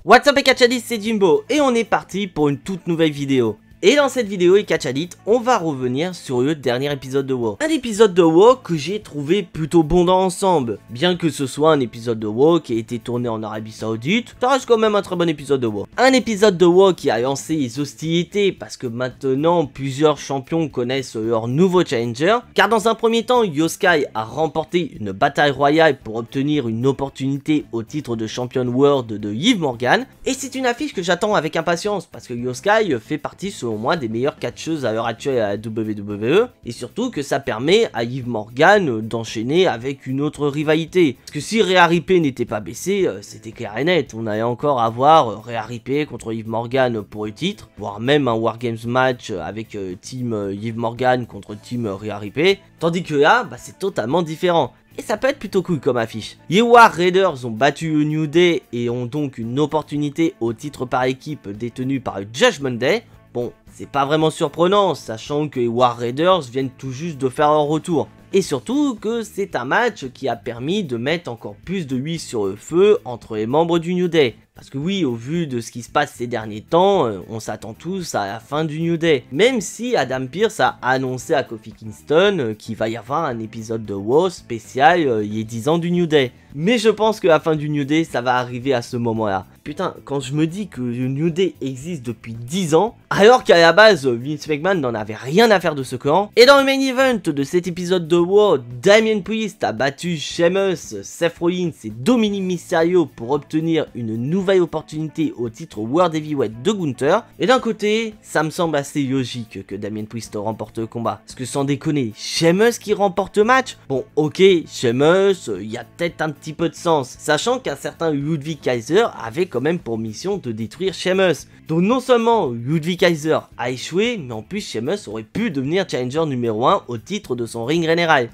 What's up les Catchadits, c'est Jimbo et on est parti pour une toute nouvelle vidéo. Et dans cette vidéo les Catchadits, on va revenir sur le dernier épisode de WoW. Un épisode de WoW que j'ai trouvé plutôt bon dans l'ensemble. Bien que ce soit un épisode de WoW qui a été tourné en Arabie Saoudite, ça reste quand même un très bon épisode de WoW. Un épisode de WoW qui a lancé les hostilités parce que maintenant plusieurs champions connaissent leur nouveau challenger. Car dans un premier temps, Yoskai a remporté une bataille royale pour obtenir une opportunité au titre de champion world de Liv Morgan. Et c'est une affiche que j'attends avec impatience parce que Yoskai fait partie selon moi des meilleures catcheuses à l'heure actuelle à la WWE, et surtout que ça permet à Liv Morgan d'enchaîner avec une autre rivalité. Parce que si Rhea Ripley n'était pas baissé, c'était clair et net, on allait encore avoir Rhea Ripley contre Liv Morgan pour le titre, voire même un Wargames match avec team Liv Morgan contre team Rhea Ripley, tandis que là, c'est totalement différent. Et ça peut être plutôt cool comme affiche. Les War Raiders ont battu le New Day et ont donc une opportunité au titre par équipe détenu par le Judgment Day. Bon, c'est pas vraiment surprenant, sachant que les War Raiders viennent tout juste de faire leur retour. Et surtout que c'est un match qui a permis de mettre encore plus de huile sur le feu entre les membres du New Day. Parce que oui, au vu de ce qui se passe ces derniers temps, on s'attend tous à la fin du New Day. Même si Adam Pearce a annoncé à Kofi Kingston qu'il va y avoir un épisode de WoW spécial il y a 10 ans du New Day. Mais je pense que la fin du New Day, ça va arriver à ce moment-là. Putain, quand je me dis que le New Day existe depuis 10 ans, alors qu'à la base, Vince McMahon n'en avait rien à faire de ce clan. Et dans le main event de cet épisode de WoW, Damien Priest a battu Sheamus, Seth Rollins et Dominic Mysterio pour obtenir une nouvelle opportunité au titre World Heavyweight de Gunther. Et d'un côté, ça me semble assez logique que Damien Priest remporte le combat. Parce que sans déconner, Sheamus qui remporte le match? Bon, ok, Sheamus, il y a peut-être un petit peu de sens. Sachant qu'un certain Ludwig Kaiser avait quand même pour mission de détruire Sheamus. Donc non seulement Ludwig Kaiser a échoué, mais en plus Sheamus aurait pu devenir challenger numéro 1 au titre de son ring général.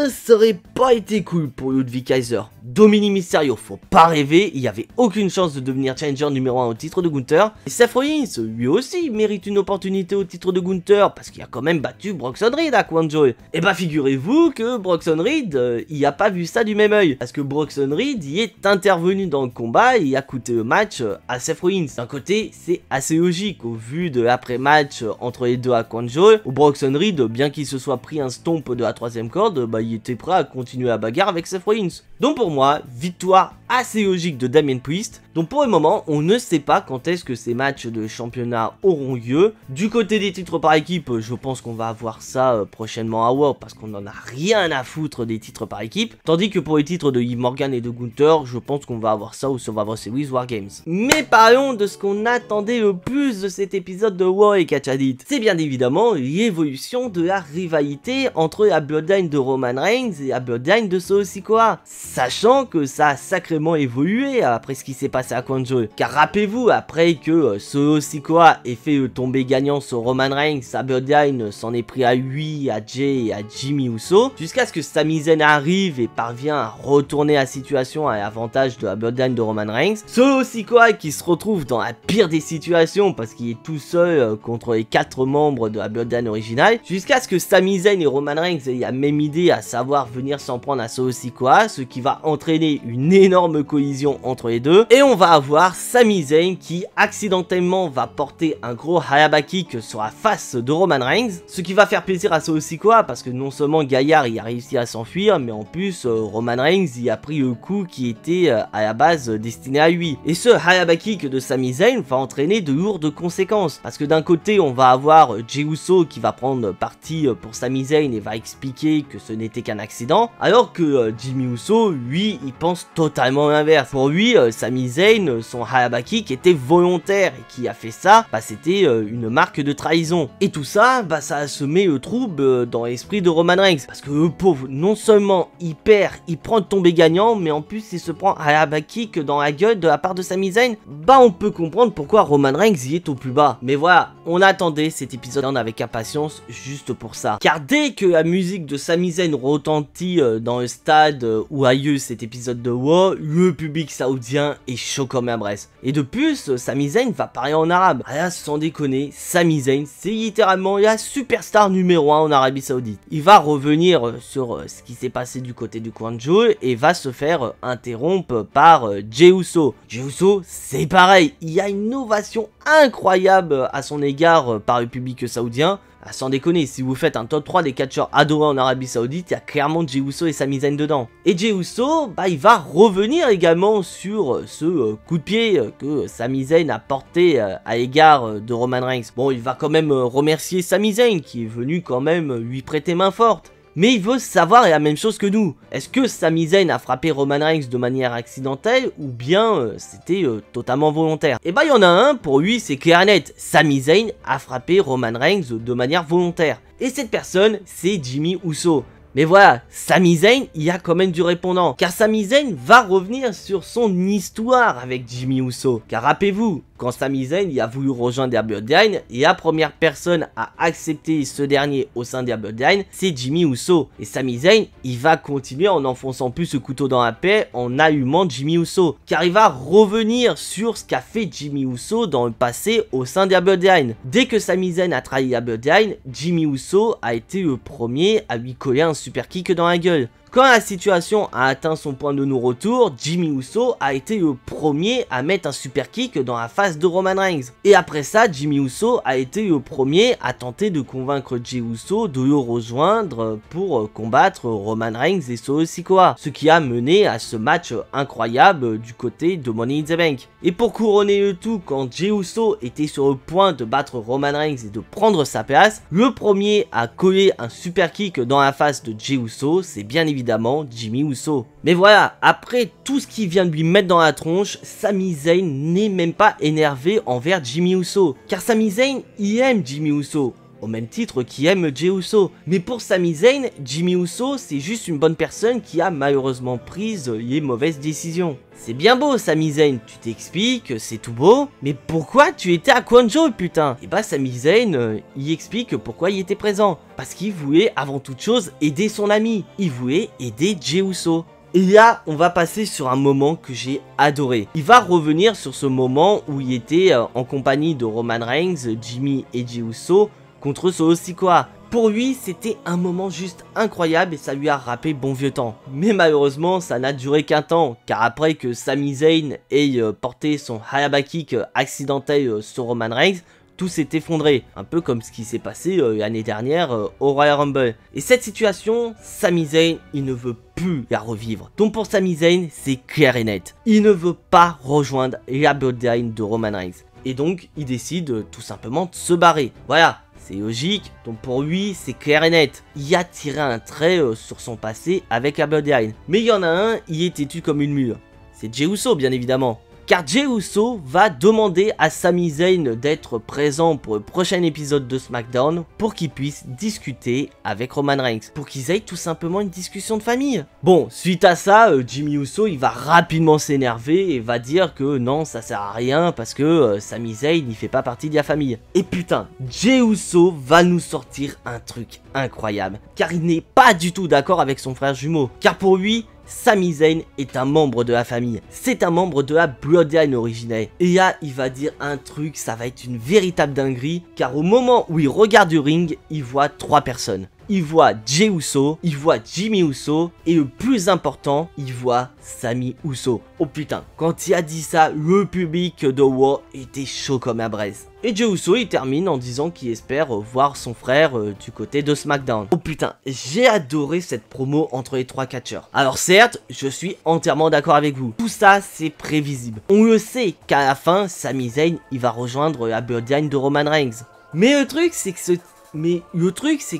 Ça aurait pas été cool pour Ludwig Kaiser. Dominic Mysterio, faut pas rêver, il y avait aucune chance de devenir challenger numéro 1 au titre de Gunther. Et Seth Rollins, lui aussi, mérite une opportunité au titre de Gunther, parce qu'il a quand même battu Bronson Reed à Kwanjo. Et bah figurez-vous que Bronson Reed, il a pas vu ça du même oeil, parce que Bronson Reed y est intervenu dans le combat et a coûté le match à Seth Rollins. D'un côté, c'est assez logique au vu de l'après-match entre les deux à Kwanjo, où Bronson Reed, bien qu'il se soit pris un stomp de la 3ème corde, il était prêt à continuer la bagarre avec Seth Rollins. Donc pour moi, victoire assez logique de Damien Priest. Donc pour le moment, on ne sait pas quand est-ce que ces matchs de championnat auront lieu. Du côté des titres par équipe, je pense qu'on va avoir ça prochainement à WoW parce qu'on en a rien à foutre des titres par équipe. Tandis que pour les titres de Liv Morgan et de Gunther, je pense qu'on va avoir ça au Survivor Series Wargames. Mais parlons de ce qu'on attendait le plus de cet épisode de WoW et Catchadit. C'est bien évidemment l'évolution de la rivalité entre la Bloodline de Roman Reigns et la Bloodline de Solo Sikoa. Sachant que ça a sacrément évolué après ce qui s'est passé à Kwanjo. Car rappelez-vous, après que Solo Sikoa ait fait le tombé gagnant sur Roman Reigns, sa Bloodline s'en est pris à lui, à Jay et à Jimmy Uso, jusqu'à ce que Sami Zayn arrive et parvient à retourner la situation à l'avantage de la Bloodline de Roman Reigns. Solo Sikoa qui se retrouve dans la pire des situations parce qu'il est tout seul contre les 4 membres de la Bloodline originale, jusqu'à ce que Sami Zayn et Roman Reigns aient la même idée, à savoir venir s'en prendre à Solo Sikoa, ce qui va entraîner une énorme collision entre les deux. Et on va avoir Sami Zayn qui accidentellement va porter un gros Hayaba Kick sur la face de Roman Reigns, ce qui va faire plaisir à Solo Sikoa parce que non seulement Gaillard y a réussi à s'enfuir, mais en plus Roman Reigns y a pris le coup qui était à la base destiné à lui. Et ce Hayaba Kick de Sami Zayn va entraîner de lourdes conséquences parce que d'un côté on va avoir Jey Uso qui va prendre parti pour Sami Zayn et va expliquer que ce n'était qu'un accident, alors que Jimmy Uso, lui, il pense totalement l'inverse. Pour lui, Sami Zayn, son Hayaba Kick était volontaire et qui a fait ça, c'était une marque de trahison. Et tout ça, ça a semé le trouble dans l'esprit de Roman Reigns. Parce que le pauvre, non seulement il perd, il prend le tombé gagnant, mais en plus il se prend Hayaba Kick dans la gueule de la part de Sami Zayn. On peut comprendre pourquoi Roman Reigns y est au plus bas. Mais voilà, on attendait cet épisode avec impatience juste pour ça. Car dès que la musique de Sami Zayn retentit dans le stade où a eu cet épisode de WoW, le public saoudien est chaud comme un braise. Et de plus, Sami Zayn va parler en arabe. Ah là, sans déconner, Sami Zayn, c'est littéralement la superstar numéro 1 en Arabie Saoudite. Il va revenir sur ce qui s'est passé du côté du Quanzhou et va se faire interrompre par Jey Uso. Jey Uso, c'est pareil, il y a une ovation incroyable à son égard par le public saoudien. Ah, sans déconner, si vous faites un top 3 des catcheurs adorés en Arabie Saoudite, il y a clairement Jey Uso et Sami Zayn dedans. Et Jey Uso, il va revenir également sur ce coup de pied que Sami Zayn a porté à l'égard de Roman Reigns. Bon, il va quand même remercier Sami Zayn qui est venu quand même lui prêter main forte. Mais il veut savoir la même chose que nous. Est-ce que Sami Zayn a frappé Roman Reigns de manière accidentelle ou bien c'était totalement volontaire? Et il y en a un, pour lui c'est clair et net. Sami Zayn a frappé Roman Reigns de manière volontaire. Et cette personne, c'est Jimmy Uso. Mais voilà, Sami Zayn, il y a quand même du répondant. Car Sami Zayn va revenir sur son histoire avec Jimmy Uso. Car rappelez-vous, quand Sami Zayn il a voulu rejoindre la Bloodline, et la première personne à accepter ce dernier au sein de la Bloodline, c'est Jimmy Uso. Et Sami Zayn, il va continuer en enfonçant plus ce couteau dans la plaie, en allumant Jimmy Uso. Car il va revenir sur ce qu'a fait Jimmy Uso dans le passé au sein de la Bloodline. Dès que Sami Zayn a trahi la Bloodline, Jimmy Uso a été le premier à lui coller un super kick dans la gueule. Quand la situation a atteint son point de non-retour, Jimmy Uso a été le premier à mettre un super kick dans la face de Roman Reigns. Et après ça, Jimmy Uso a été le premier à tenter de convaincre Jey Uso de le rejoindre pour combattre Roman Reigns et Solo Sikoa. Ce qui a mené à ce match incroyable du côté de Money in the Bank. Et pour couronner le tout, quand Jey Uso était sur le point de battre Roman Reigns et de prendre sa place, le premier à coller un super kick dans la face de Jey Uso, c'est bien évidemment Jimmy Uso. Mais voilà, après tout ce qu'il vient de lui mettre dans la tronche, Sami Zayn n'est même pas énervé envers Jimmy Uso. Car Sami Zayn, il aime Jimmy Uso. Au même titre qu'il aime Jey Uso. Mais pour Sami Zayn, Jimmy Uso, c'est juste une bonne personne qui a malheureusement pris les mauvaises décisions. C'est bien beau Sami Zayn, tu t'expliques, c'est tout beau, mais pourquoi tu étais à Quanzhou putain? Et Sami Zayn, il explique pourquoi il était présent. Parce qu'il voulait avant toute chose aider son ami, il voulait aider Jey Uso. Et là, on va passer sur un moment que j'ai adoré. Il va revenir sur ce moment où il était en compagnie de Roman Reigns, Jimmy et Jey Uso contre Solo Sikoa. Pour lui, c'était un moment juste incroyable et ça lui a rappelé bon vieux temps. Mais malheureusement, ça n'a duré qu'un temps, car après que Sami Zayn ait porté son Hayaba Kick accidentel sur Roman Reigns, tout s'est effondré, un peu comme ce qui s'est passé l'année dernière au Royal Rumble. Et cette situation, Sami Zayn, il ne veut plus la revivre. Donc pour Sami Zayn, c'est clair et net. Il ne veut pas rejoindre la Bloodline de Roman Reigns. Et donc, il décide tout simplement de se barrer. Voilà. C'est logique, donc pour lui, c'est clair et net. Il a tiré un trait sur son passé avec la Bloodline. Mais il y en a un, il est têtu comme une mule. C'est Jey Uso, bien évidemment. Car Jey Uso va demander à Sami Zayn d'être présent pour le prochain épisode de SmackDown pour qu'il puisse discuter avec Roman Reigns. Pour qu'ils aient tout simplement une discussion de famille. Bon, suite à ça, Jimmy Uso, il va rapidement s'énerver et va dire que non, ça sert à rien parce que Sami Zayn, il fait pas partie de la famille. Et putain, Jey Uso va nous sortir un truc incroyable. Car il n'est pas du tout d'accord avec son frère jumeau. Car pour lui, Sami Zayn est un membre de la famille. C'est un membre de la Bloodline originelle. Et là, il va dire un truc, ça va être une véritable dinguerie. Car au moment où il regarde le ring, il voit 3 personnes. Il voit Jey Uso, il voit Jimmy Uso, et le plus important, il voit Sami Uso. Oh putain, quand il a dit ça, le public de WoW était chaud comme un braise. Et Jey Uso, il termine en disant qu'il espère voir son frère du côté de SmackDown. Oh putain, j'ai adoré cette promo entre les 3 catcheurs. Alors certes, je suis entièrement d'accord avec vous. Tout ça, c'est prévisible. On le sait qu'à la fin, Sami Zayn, il va rejoindre la Bloodline de Roman Reigns. Mais le truc, c'est que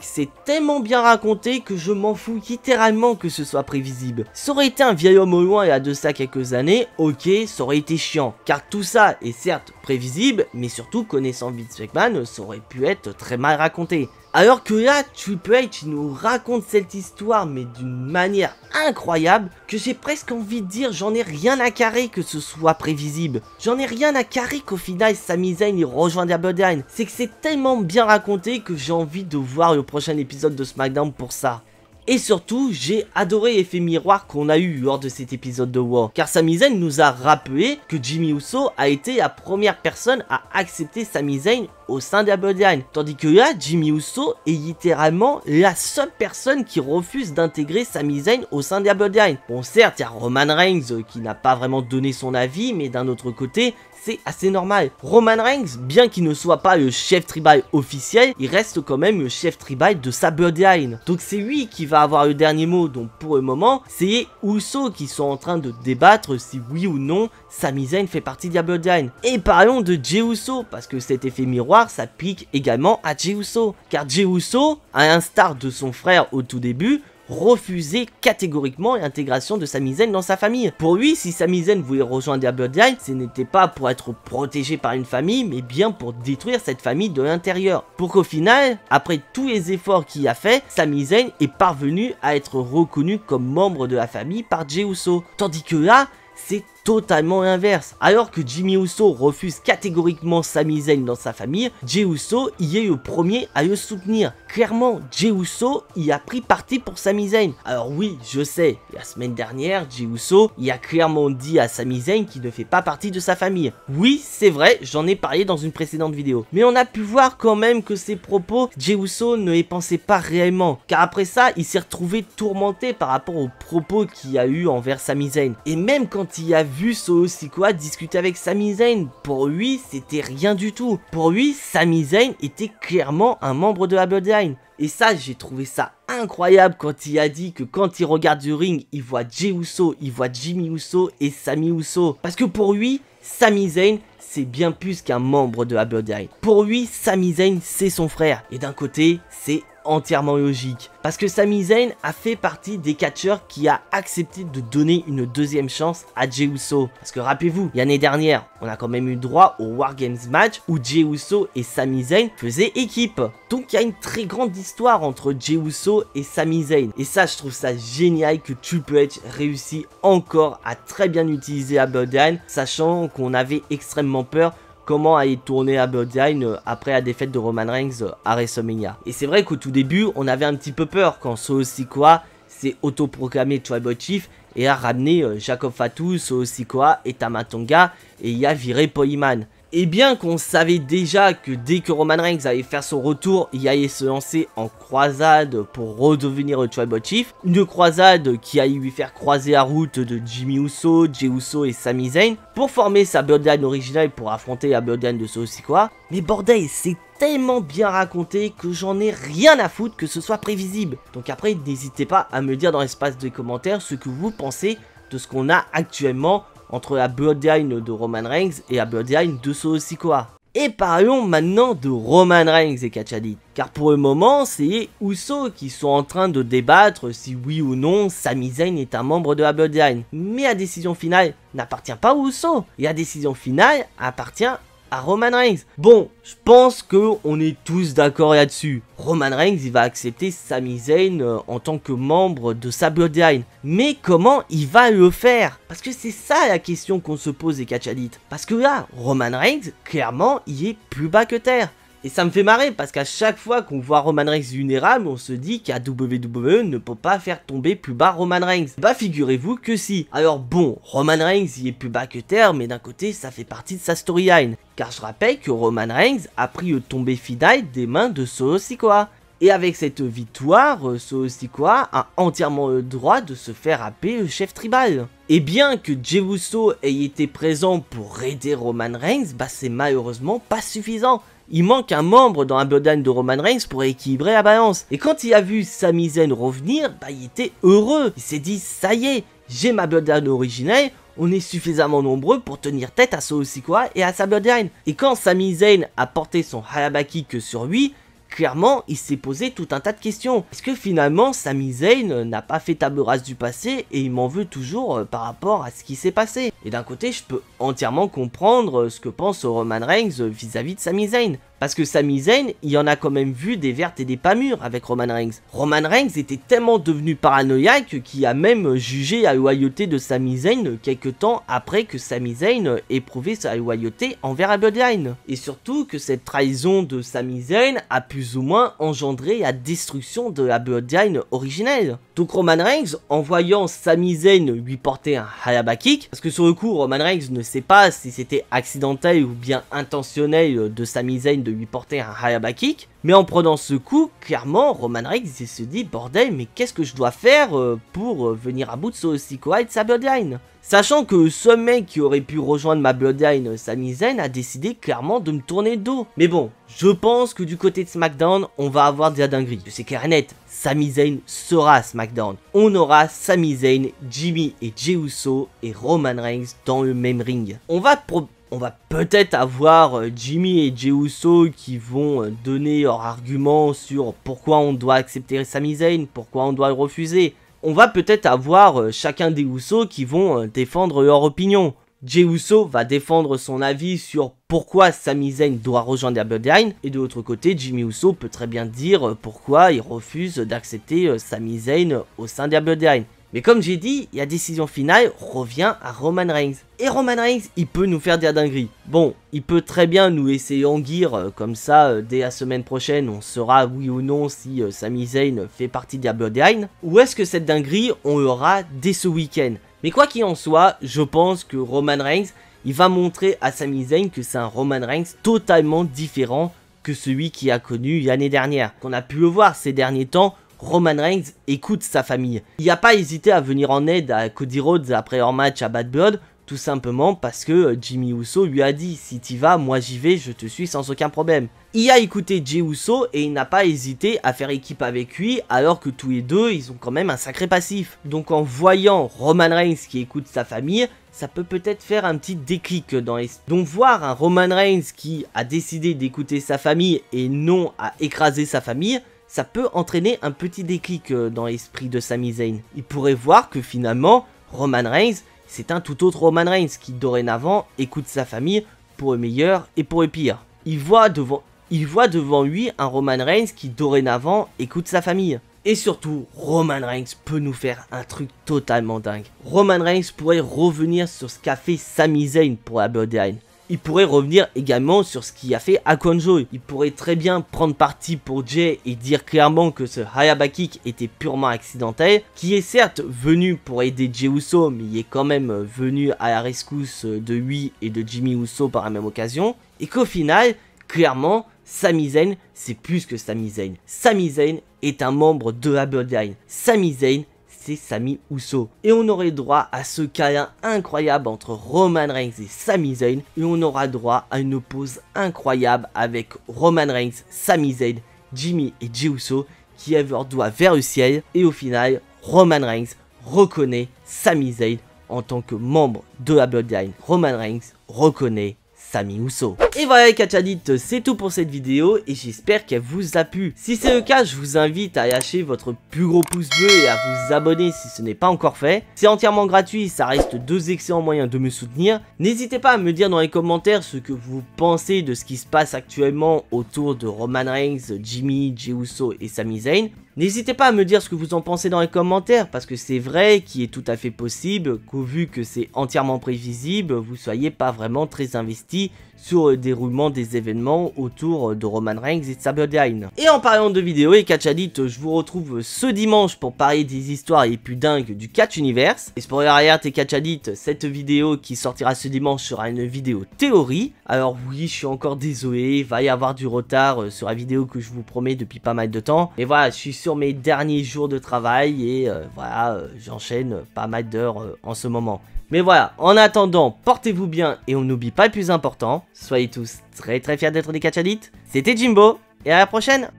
c'est tellement bien raconté que je m'en fous littéralement que ce soit prévisible. Ça aurait été un vieil homme au loin il y a de ça quelques années, ok, ça aurait été chiant. Car tout ça est certes prévisible, mais surtout connaissant Vince McMahon, ça aurait pu être très mal raconté. Alors que là, Triple H nous raconte cette histoire, mais d'une manière incroyable, que j'ai presque envie de dire, j'en ai rien à carrer que ce soit prévisible. J'en ai rien à carrer qu'au final, Sami Zayn il rejoint la Bloodline. C'est que c'est tellement bien raconté que j'ai envie de voir le prochain épisode de SmackDown pour ça. Et surtout, j'ai adoré l'effet miroir qu'on a eu lors de cet épisode de War, car Sami Zayn nous a rappelé que Jimmy Uso a été la première personne à accepter Sami Zayn au sein de la Bloodline. Tandis que là, Jimmy Uso est littéralement la seule personne qui refuse d'intégrer Sami Zayn au sein de la Bloodline. Bon, certes, il y a Roman Reigns qui n'a pas vraiment donné son avis, mais d'un autre côté, c'est assez normal. Roman Reigns, bien qu'il ne soit pas le chef tribal officiel, il reste quand même le chef tribal de sa Bloodline. Donc c'est lui qui va avoir le dernier mot. Donc pour le moment, c'est les Usos qui sont en train de débattre si oui ou non Sami Zayn fait partie de la Bloodline. Et parlons de Jey Uso, parce que cet effet miroir s'applique également à Jey Uso. Car Jey Uso, à l'instar de son frère au tout début, refusait catégoriquement l'intégration de Sami Zayn dans sa famille. Pour lui, si Sami Zayn voulait rejoindre la Bloodline, ce n'était pas pour être protégé par une famille, mais bien pour détruire cette famille de l'intérieur. Pour qu'au final, après tous les efforts qu'il a fait, Sami Zayn est parvenu à être reconnu comme membre de la famille par Jey Uso. Tandis que là, c'est totalement l'inverse. Alors que Jimmy Uso refuse catégoriquement Sami Zayn dans sa famille, Jey Uso y est le premier à le soutenir. Clairement, Jey Uso y a pris parti pour Sami Zayn. Alors oui, je sais, la semaine dernière, Jey Uso y a clairement dit à Sami Zayn qu'il ne fait pas partie de sa famille. Oui, c'est vrai, j'en ai parlé dans une précédente vidéo. Mais on a pu voir quand même que ces propos, Jey Uso ne les pensait pas réellement. Car après ça, il s'est retrouvé tourmenté par rapport aux propos qu'il y a eu envers Sami Zayn. Et même quand il a vu Solo Sikoa discuter avec Sami Zayn, pour lui c'était rien du tout. Pour lui, Sami Zayn était clairement un membre de la Bloodline. Et ça, j'ai trouvé ça incroyable quand il a dit que quand il regarde le ring, il voit Jey Uso, il voit Jimmy Uso et Sami Uso. Parce que pour lui, Sami Zayn, c'est bien plus qu'un membre de la Bloodline. Pour lui, Sami Zayn, c'est son frère. Et d'un côté, c'est entièrement logique. Parce que Sami Zayn a fait partie des catcheurs qui a accepté de donner une deuxième chance à Jey Uso. Parce que rappelez-vous, l'année dernière, on a quand même eu droit au War Games match où Jey Uso et Sami Zayn faisaient équipe. Donc il y a une très grande histoire entre Jey Uso et Sami Zayn. Et ça, je trouve ça génial que Triple H réussit encore à très bien utiliser la Bloodline, sachant qu'on avait extrêmement peur comment allait tourner la Bloodline après la défaite de Roman Reigns à WrestleMania. Et c'est vrai qu'au tout début, on avait un petit peu peur quand Solo Sikoa s'est autoproclamé Tribal Chief et a ramené Jacob Fatu, Solo Sikoa et Tama Tonga et il a viré Paul Heyman. Et bien qu'on savait déjà que dès que Roman Reigns allait faire son retour, il allait se lancer en croisade pour redevenir le Tribal Chief. Une croisade qui allait lui faire croiser la route de Jimmy Uso, Jey Uso et Sami Zayn pour former sa Bloodline originale pour affronter la Bloodline de Solo Sikoa. Mais bordel, c'est tellement bien raconté que j'en ai rien à foutre que ce soit prévisible. Donc après, n'hésitez pas à me dire dans l'espace des commentaires ce que vous pensez de ce qu'on a actuellement entre la Bloodline de Roman Reigns et la Bloodline de Solo Sikoa. Et parlons maintenant de Roman Reigns et Catch Addict. Car pour le moment, c'est les Usos qui sont en train de débattre si oui ou non Sami Zayn est un membre de la Bloodline. Mais la décision finale n'appartient pas aux Usos. Et la décision finale appartient à Roman Reigns. Bon, je pense qu'on est tous d'accord là-dessus. Roman Reigns, il va accepter Sami Zayn en tant que membre de sa Bloodline. Mais comment il va le faire? Parce que c'est ça la question qu'on se pose, les Catch Addicts. Parce que là, Roman Reigns, clairement, il est plus bas que terre. Et ça me fait marrer parce qu'à chaque fois qu'on voit Roman Reigns vulnérable, on se dit qu'à WWE ne peut pas faire tomber plus bas Roman Reigns. Bah figurez-vous que si. Alors bon, Roman Reigns il est plus bas que terre, mais d'un côté ça fait partie de sa storyline. Car je rappelle que Roman Reigns a pris le tombé final des mains de Solo Sikoa. Et avec cette victoire, Solo Sikoa a entièrement le droit de se faire appeler le chef tribal. Et bien que Jey Uso ait été présent pour aider Roman Reigns, bah c'est malheureusement pas suffisant. Il manque un membre dans la Bloodline de Roman Reigns pour équilibrer la balance. Et quand il a vu Sami Zayn revenir, bah il était heureux. Il s'est dit, ça y est, j'ai ma Bloodline originelle, on est suffisamment nombreux pour tenir tête à Solo Sikoa et à sa Bloodline. Et quand Sami Zayn a porté son Hayabaki que sur lui, clairement, il s'est posé tout un tas de questions. Est-ce que finalement, Sami Zayn n'a pas fait table rase du passé et il m'en veut toujours par rapport à ce qui s'est passé? Et d'un côté, je peux entièrement comprendre ce que pense Roman Reigns vis-à-vis de Sami Zayn. Parce que Sami Zayn, il y en a quand même vu des vertes et des pas mûres avec Roman Reigns. Roman Reigns était tellement devenu paranoïaque qu'il a même jugé la loyauté de Sami Zayn quelques temps après que Sami Zayn ait prouvé sa loyauté envers la Bloodline. Et surtout que cette trahison de Sami Zayn a plus ou moins engendré la destruction de la Bloodline originelle. Donc Roman Reigns, en voyant Sami Zayn lui porter un Hayaba Kick, parce que sur le coup Roman Reigns ne sait pas si c'était accidentel ou bien intentionnel de Sami Zayn de lui porter un Hayaba Kick, mais en prenant ce coup, clairement Roman Reigns il se dit bordel mais qu'est-ce que je dois faire pour venir à bout de Solo Sikoa et de sa Bloodline. Sachant que le seul mec qui aurait pu rejoindre ma Bloodline, Sami Zayn, a décidé clairement de me tourner le dos. Mais bon, je pense que du côté de SmackDown, on va avoir de la dinguerie. C'est clair et net, Sami Zayn sera à SmackDown. On aura Sami Zayn, Jimmy et Jey Uso et Roman Reigns dans le même ring. On va peut-être avoir Jimmy et Jey Uso qui vont donner leurs arguments sur pourquoi on doit accepter Sami Zayn, pourquoi on doit le refuser. On va peut-être avoir chacun des Usos qui vont défendre leur opinion. Jey Uso va défendre son avis sur pourquoi Sami Zayn doit rejoindre la Bloodline. Et de l'autre côté, Jimmy Uso peut très bien dire pourquoi il refuse d'accepter Sami Zayn au sein de la Bloodline. Mais comme j'ai dit, la décision finale revient à Roman Reigns. Et Roman Reigns, il peut nous faire des dingueries. Bon, il peut très bien nous laisser languir, comme ça, dès la semaine prochaine, on saura oui ou non si Sami Zayn fait partie de la Bloodline. Ou est-ce que cette dinguerie, on l'aura dès ce week-end? Mais quoi qu'il en soit, je pense que Roman Reigns, il va montrer à Sami Zayn que c'est un Roman Reigns totalement différent que celui qu'il a connu l'année dernière. Qu'on a pu le voir ces derniers temps, Roman Reigns écoute sa famille. Il n'a pas hésité à venir en aide à Cody Rhodes après leur match à Bad Blood, tout simplement parce que Jimmy Uso lui a dit « Si t'y vas, moi j'y vais, je te suis sans aucun problème ». Il a écouté Jey Uso et il n'a pas hésité à faire équipe avec lui alors que tous les deux, ils ont quand même un sacré passif. Donc en voyant Roman Reigns qui écoute sa famille, ça peut peut-être faire un petit déclic dans l'esprit. Donc voir un Roman Reigns qui a décidé d'écouter sa famille et non à écraser sa famille, ça peut entraîner un petit déclic dans l'esprit de Sami Zayn. Il pourrait voir que finalement, Roman Reigns, c'est un tout autre Roman Reigns qui dorénavant écoute sa famille pour le meilleur et pour le pire. Il voit devant lui un Roman Reigns qui dorénavant écoute sa famille. Et surtout, Roman Reigns peut nous faire un truc totalement dingue. Roman Reigns pourrait revenir sur ce qu'a fait Sami Zayn pour la Bloodline. Il pourrait revenir également sur ce qu'il a fait à Konjo. Il pourrait très bien prendre parti pour Jey et dire clairement que ce Hayaba Kick était purement accidentel, qui est certes venu pour aider Jey Uso, mais il est quand même venu à la rescousse de lui et de Jimmy Uso par la même occasion, et qu'au final, clairement, Sami Zayn, c'est plus que Sami Zayn. Sami Zayn est un membre de la Bloodline. Sami Zayn, c'est Sami Uso. Et on aurait droit à ce câlin incroyable entre Roman Reigns et Sami Zayn. Et on aura droit à une pause incroyable avec Roman Reigns, Sami Zayn, Jimmy et Jey Uso qui lèvent leurs doigts vers le ciel. Et au final, Roman Reigns reconnaît Sami Zayn en tant que membre de la Bloodline. Roman Reigns reconnaît Sami Uso. Et voilà les catchadites, c'est tout pour cette vidéo et j'espère qu'elle vous a plu. Si c'est le cas, je vous invite à lâcher votre plus gros pouce bleu et à vous abonner si ce n'est pas encore fait. C'est entièrement gratuit, ça reste deux excellents moyens de me soutenir. N'hésitez pas à me dire dans les commentaires ce que vous pensez de ce qui se passe actuellement autour de Roman Reigns, Jimmy, Jey Uso et Sami Zayn. N'hésitez pas à me dire ce que vous en pensez dans les commentaires, parce que c'est vrai qu'il est tout à fait possible qu'au vu que c'est entièrement prévisible, vous soyez pas vraiment très investi sur le déroulement des événements autour de Roman Reigns et de sa Bloodline. Et en parlant de vidéos et catchadites, je vous retrouve ce dimanche pour parler des histoires les plus dingues du catch universe. Et spoiler alert et catchadites, cette vidéo qui sortira ce dimanche sera une vidéo théorie. Alors oui, je suis encore désolé, il va y avoir du retard sur la vidéo que je vous promets depuis pas mal de temps. Mais voilà, je suis sur mes derniers jours de travail et voilà, j'enchaîne pas mal d'heures en ce moment. Mais voilà, en attendant, portez-vous bien et on n'oublie pas le plus important, soyez tous très fiers d'être des catchadites. C'était Jimbo et à la prochaine.